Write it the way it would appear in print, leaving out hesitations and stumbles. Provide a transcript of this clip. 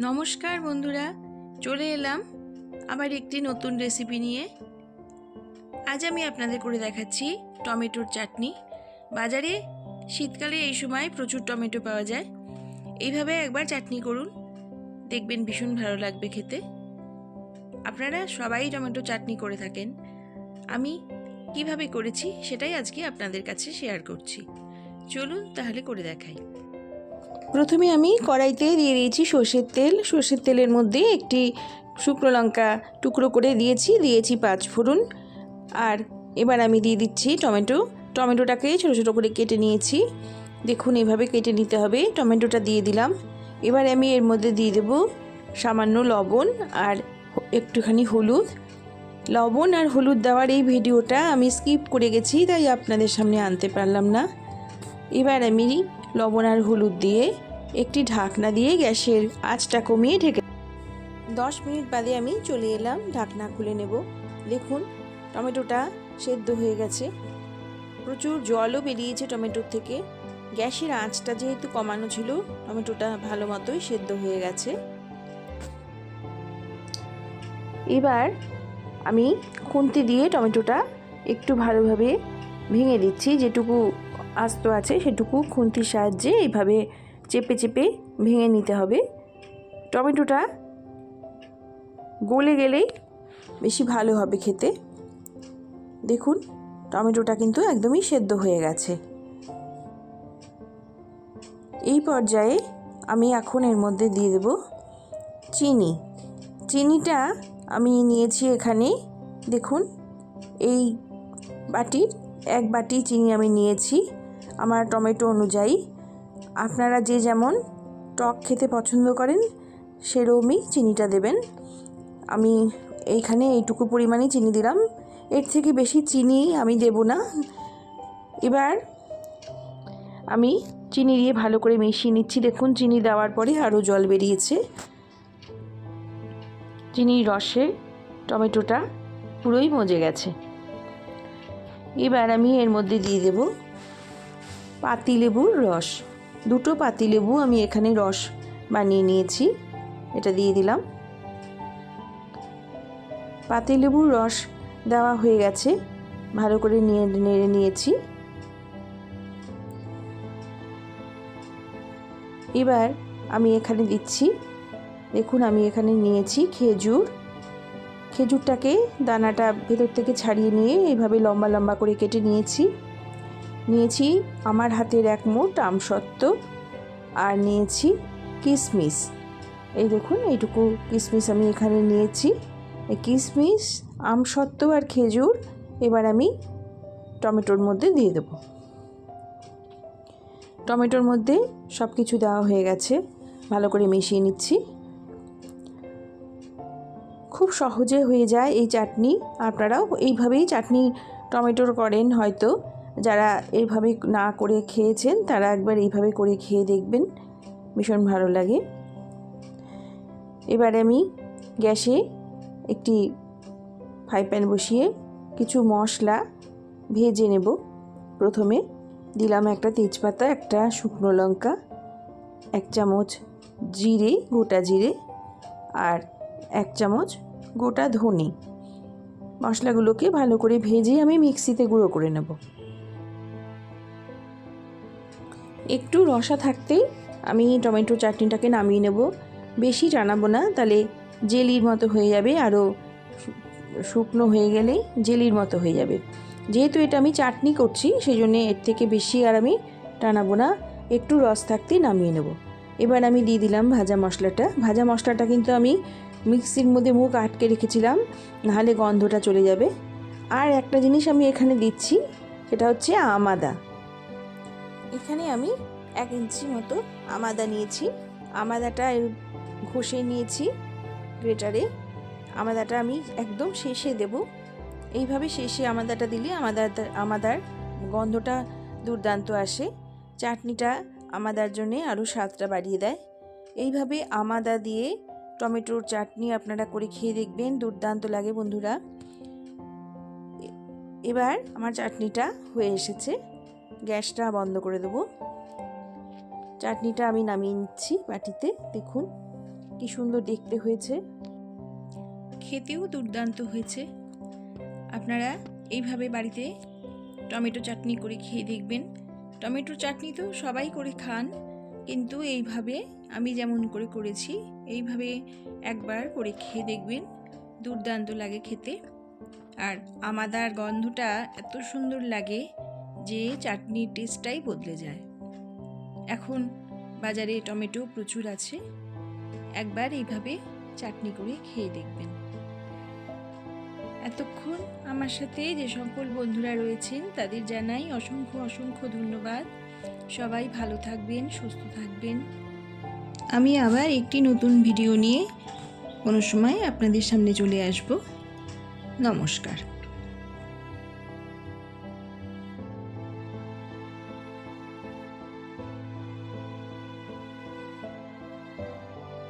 নমস্কার বন্ধুরা, চলে এলাম আবার একটি নতুন রেসিপি নিয়ে। আজ আমি আপনাদের করে দেখাচ্ছি টমেটোর চাটনি। বাজারে শীতকালে এই সময় প্রচুর টমেটো পাওয়া যায়। এইভাবে একবার চাটনি করুন, দেখবেন ভীষণ ভালো লাগবে খেতে। আপনারা সবাই টমেটো চাটনি করে থাকেন, আমি কিভাবে করেছি সেটাই আজকে আপনাদের কাছে শেয়ার করছি। চলুন তাহলে করে দেখাই। প্রথমে আমি কড়াইতে দিয়ে দিয়েছি সর্ষের তেলের মধ্যে একটি শুকনো লঙ্কা টুকরো করে দিয়েছি 5 ফোড়ন। আর এবার আমি দিয়ে দিচ্ছি টমেটোটাকে ছোটো ছোটো করে কেটে নিয়েছি। দেখুন এভাবে কেটে নিতে হবে। টমেটোটা দিয়ে দিলাম। এবার আমি এর মধ্যে দিয়ে দেব সামান্য লবণ আর একটুখানি হলুদ। লবণ আর হলুদ দেওয়ার এই ভিডিওটা আমি স্কিপ করে গেছি, তাই আপনাদের সামনে আনতে পারলাম না। এবার আমি লবণ আর হলুদ দিয়ে একটি ঢাকনা দিয়ে গ্যাসের আঁচটা কমিয়ে ঢেকে 10 মিনিট বাদে আমি চলে এলাম। ঢাকনা খুলে নেব। দেখুন টমেটোটা সেদ্ধ হয়ে গেছে, প্রচুর জলও বেরিয়েছে টমেটোর থেকে। গ্যাসের আঁচটা যেহেতু কমানো ছিল, টমেটোটা ভালো মতোই সেদ্ধ হয়ে গেছে। এবার আমি খুন্তি দিয়ে টমেটোটা একটু ভালোভাবে ভেঙে দিচ্ছি। যেটুকু আস্ত আছে সেটুকু খুন্তির সাহায্যে এইভাবে চেপে চেপে ভেঙে নিতে হবে। টমেটোটা গলে গেলেই বেশি ভালো হবে খেতে। দেখুন টমেটোটা কিন্তু একদমই সেদ্ধ হয়ে গেছে। এই পর্যায়ে আমি এখন এর মধ্যে দিয়ে দেব চিনিটা আমি নিয়েছি এখানে। দেখুন এই বাটির 1 বাটি চিনি আমি নিয়েছি আমার টমেটো অনুযায়ী। আপনারা যে যেমন টক খেতে পছন্দ করেন সেরকমই চিনিটা দেবেন। আমি এইখানে এইটুকু পরিমাণে চিনি দিলাম, এর থেকে বেশি চিনি আমি দেব না। এবার আমি চিনি দিয়ে ভালো করে মিশিয়ে নিচ্ছি। দেখুন চিনি দেওয়ার পরে আরও জল বেরিয়েছে। চিনির রসে টমেটোটা পুরোই মজে গেছে। এবার আমি এর মধ্যে দিয়ে দেব পাতিলেবুর রস। 2 পাতিলেবু আমি এখানে রস বানিয়ে নিয়েছি, এটা দিয়ে দিলাম। পাতিলেবুর রস দেওয়া হয়ে গেছে, ভালো করে নেড়ে নিয়েছি। এবার আমি এখানে দিচ্ছি, দেখুন আমি এখানে নিয়েছি খেজুরটাকে দানাটা ভেতর থেকে ছাড়িয়ে নিয়ে এইভাবে লম্বা লম্বা করে কেটে নিয়েছি আমার হাতের 1 মুঠ আমসত্ত্ব। আর নিয়েছি কিশমিশ। এই দেখুন এইটুকু কিশমিশ আমি এখানে নিয়েছি। এই কিশমিশ, আমসত্ত্ব আর খেজুর এবার আমি টমেটোর মধ্যে দিয়ে দেব। টমেটোর মধ্যে সব কিছু দেওয়া হয়ে গেছে, ভালো করে মিশিয়ে নিচ্ছি। খুব সহজে হয়ে যায় এই চাটনি। আপনারাও এইভাবেই চাটনি টমেটোর করেন হয়তো। যারা এইভাবে না করে খেয়েছেন তারা একবার এইভাবে করে খেয়ে দেখবেন, ভীষণ ভালো লাগে। এবারে আমি গ্যাসে একটি ফ্রাই প্যান বসিয়ে কিছু মশলা ভেজে নেব। প্রথমে দিলাম একটা তেজপাতা, একটা শুকনো লঙ্কা, 1 চামচ জিরে, গোটা জিরে, আর 1 চামচ গোটা ধনে। মশলাগুলোকে ভালো করে ভেজে আমি মিক্সিতে গুঁড়ো করে নেব। একটু রসা থাকতেই আমি টমেটো চাটনিটাকে নামিয়ে নেব। বেশি টানাবো না, তাহলে জেলির মতো হয়ে যাবে। আরও শুকনো হয়ে গেলে জেলির মতো হয়ে যাবে। যেহেতু এটা আমি চাটনি করছি সেই জন্যে এর থেকে বেশি আর আমি টানাবো না, একটু রস থাকতেই নামিয়ে নেব। এবার আমি দিয়ে দিলাম ভাজা মশলাটা কিন্তু আমি মিক্সির মধ্যে মুখ আটকে রেখেছিলাম, নাহলে গন্ধটা চলে যাবে। আর একটা জিনিস আমি এখানে দিচ্ছি, সেটা হচ্ছে আমাদা। এখানে আমি 1 ইঞ্চি মতো আমাদা নিয়েছি। আমাদাটা ঘষে নিয়েছি গ্রেটারে। আমাদাটা আমি একদম শেষে দেব। এইভাবে শেষে আমাদাটা দিলে আমাদার গন্ধটা দুর্দান্ত আসে। চাটনিটা আমাদার জন্যে আরও স্বাদটা বাড়িয়ে দেয়। এইভাবে আমাদা দিয়ে টমেটোর চাটনি আপনারা করে খেয়ে দেখবেন, দুর্দান্ত লাগে বন্ধুরা। এবার আমার চাটনিটা হয়ে এসেছে, গ্যাসটা বন্ধ করে দেব। চাটনিটা আমি নামিয়ে নিচ্ছি বাটিতে। দেখুন কি সুন্দর দেখতে হয়েছে, খেতেও দুর্দান্ত হয়েছে। আপনারা এইভাবে বাড়িতে টমেটো চাটনি করে খেয়ে দেখবেন। টমেটোর চাটনি তো সবাই করে খান, কিন্তু এইভাবে আমি যেমন করে করেছি এইভাবে একবার করে খেয়ে দেখবেন, দুর্দান্ত লাগে খেতে। আর আমাদার গন্ধটা এত সুন্দর লাগে যে চাটনির টেস্টটাই বদলে যায়। এখন বাজারে টমেটো প্রচুর আছে, একবার এইভাবে চাটনি করে খেয়ে দেখবেন। এতক্ষণ আমার সাথে যে সকল বন্ধুরা রয়েছেন তাদের জানাই অসংখ্য অসংখ্য ধন্যবাদ। সবাই ভালো থাকবেন, সুস্থ থাকবেন। আমি আবার একটি নতুন ভিডিও নিয়ে কোনো সময় আপনাদের সামনে চলে আসব। নমস্কার।